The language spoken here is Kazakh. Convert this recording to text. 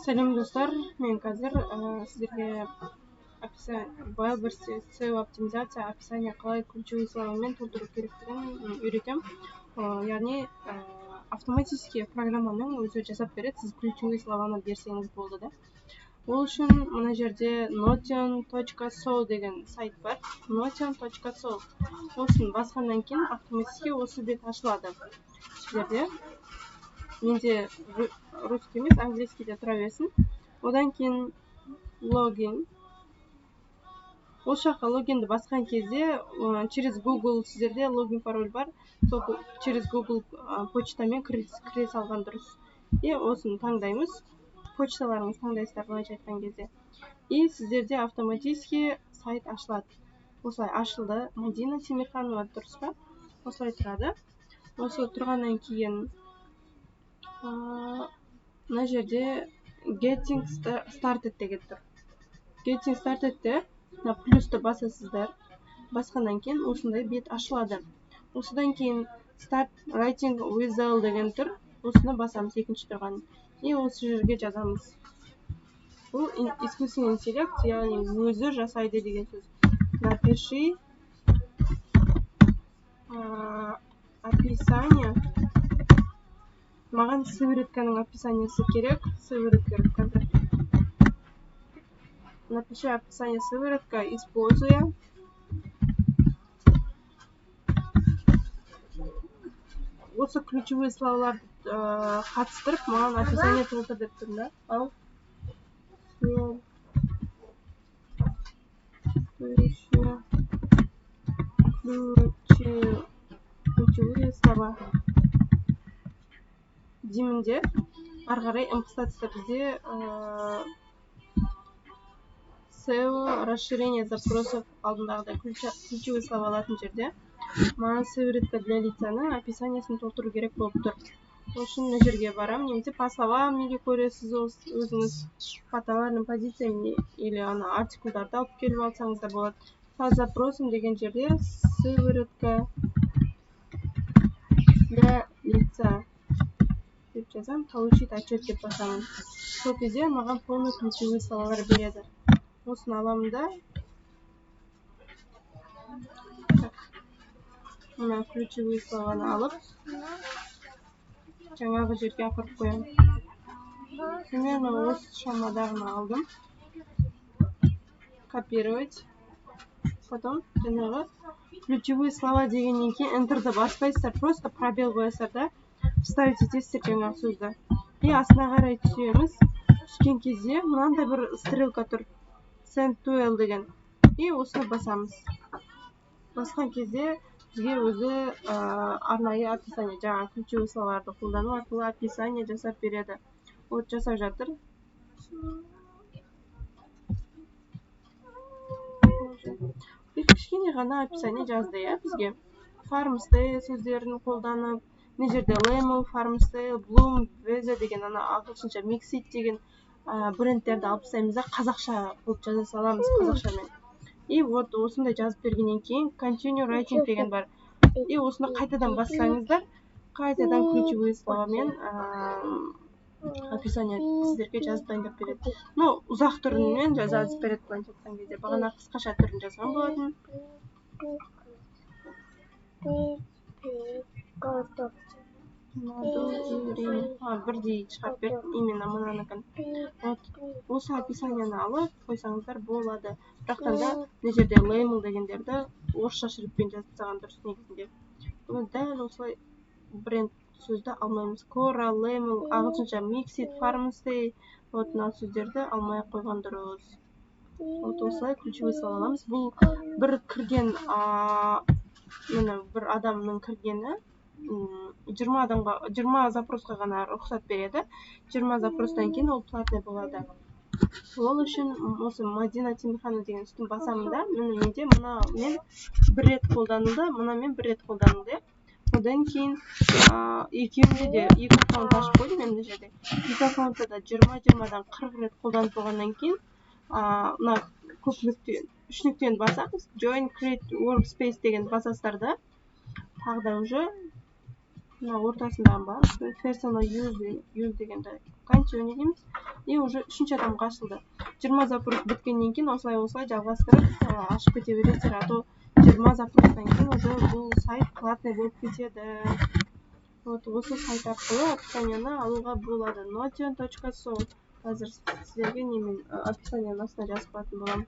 Сәлем достар, мен қазір сіздерге баяу бір SEO оптимизация описание қалай ключевые словамен толтыру керектігін үйретем. Яғни автоматически программаның өзі жасап береді, сіз ключевые слованы берсеңіз болды да. Ол үшін мына жерде notion.so деген сайт бар. notion.so. Осын басқаннан кейін автоматически осы бет ашылады. Сіздерде менде русский емес, английскийде тұра берсін. Одан кейін логин. Ол жаққа логинді басқан кезде через Google сіздерде логин пароль бар. Сол через Google почтамен кіре салған дұрыс. И осыны таңдаймыз. Почталарыңыз таңдайсыздар былайша айтқан кезде. И сіздерде автоматически сайт ашылады. Осылай ашылды. Мадина Семиханова дұрыс па? Осылай тұрады. Осы тұрғаннан кейін мына жерде Getting Started деген тұр. Getting Started'те плюсты басасыздар. Басқаннан кейін осындай бет ашылады. Осыдан кейін Start Writing Wizard деген тұр. Осыны басамыз екінші тұрған. И осы жерге жазамыз. Бұл искусственный интеллект, яғни өзі жасайды деген сөз. Напиши описание. Маған сыворотканың описаниесі керек. Сыворотка қазір. Напиши описание сыворотка, используя осы ключевые словаларды қатыстырып, маған описание толтыр деп тұр да. Ал ключевые слова деймінде ары қарай ымпыстатыста бізде SEO расширение запросов алдындағыдай ключевые слова алатын жерде маған сыворотка для лицаның описаниясын толтыру керек болып тұр. Ол үшін мына жерге барам, немесе по словам неге көресіз өзіңіз по товарным позициям или артиклдарды алып келіп алсаңыздар болады. По запросам деген жерде сыворотка для лица деп жазам, получить отчет деп басамын. Сол кезде маған полный ключевые словалар береді. Осыны аламын да. Мына ключевые слованы алып, жаңағы жерге апарып қоямын. Примерно осы шамадағыны алдым. Копировать. Потом жаңағы ключевые слова дегеннен кейін Enter'ды баспайсыздар, просто пробел қоясыздар да. Вставить етесіздер жаңағы сөзді. И астына қарай түсеміз. Түскен кезде мынандай бір стрелка тұр. Send to L деген. И осыны басамыз. Басқан кезде бізге өзі арнайы описание, жаңағы ключевые словарды қолдану арқылы описание жасап береді. Вот жасап жатыр. Кішкене ғана описание жазды, бізге. Farmstay сөздерін қолданып, мына жерде Lemon, Farmstay, Bloom, Veza деген ағылшынша Mixit деген брендтерді алып тастаймыз да, қазақша қылып жаза саламыз қазақшамен. И вот осындай жазып бергеннен кейін Continue Writing деген бар. И осыны қайтадан бассаңыздар, қайтадан ключевые словамен описание сіздерге жазып дайындап береді. Ну, ұзақ түрінен жазып береді былайша айтқан кезде. Бағана қысқаша түрін жазған болатын. Бірдей шығарып бердім, именно мынаныкін. Осы описанияны алып қойсаңыздар болады. Бірақтан да мына жерде label дегендерді орысша шрифтпен жазып тастаған дұрыс негізінде. Дәл осылай бренд сөзді алмаймыз. Cora, label, ағылшынша Mixit, Farmstay, мына сөздерді алмай қойған дұрыс. Осылай ключевые слова аламыз. Бұл бір кірген, бір адамның кіргені 20 запросқа ғана рұқсат береді. 20 запростан кейін ол платный болады. Ол үшін осы Мадина Семиханова деген үстін басамын да, менде мына мен бір рет қолданылды, мына мен бір рет қолданылды. Одан кейін екеуінде де екі аккаунт ашып қойдым мен мына жерде. Екі аккаунтта да 20-20-дан 40 рет қолданып болғаннан кейін мына көпніктен, үшніктен басамыз. Join Create Workspace деген басасыздар да. Тағы да уже ортасындағы бар. Personal use дегенді continue дейміз. и уже 3-ші адамға ашылды. 20 запрос біткеннен кейін осылай жалғастырып ашып кете бересіздер, а то 20 запростан кейін уже бұл сайт платный болып кетеді. Вот осы сайт арқылы описанияны алуға болады. notion.so. Қазір сіздерге описанияның астына жазып қоятын боламын.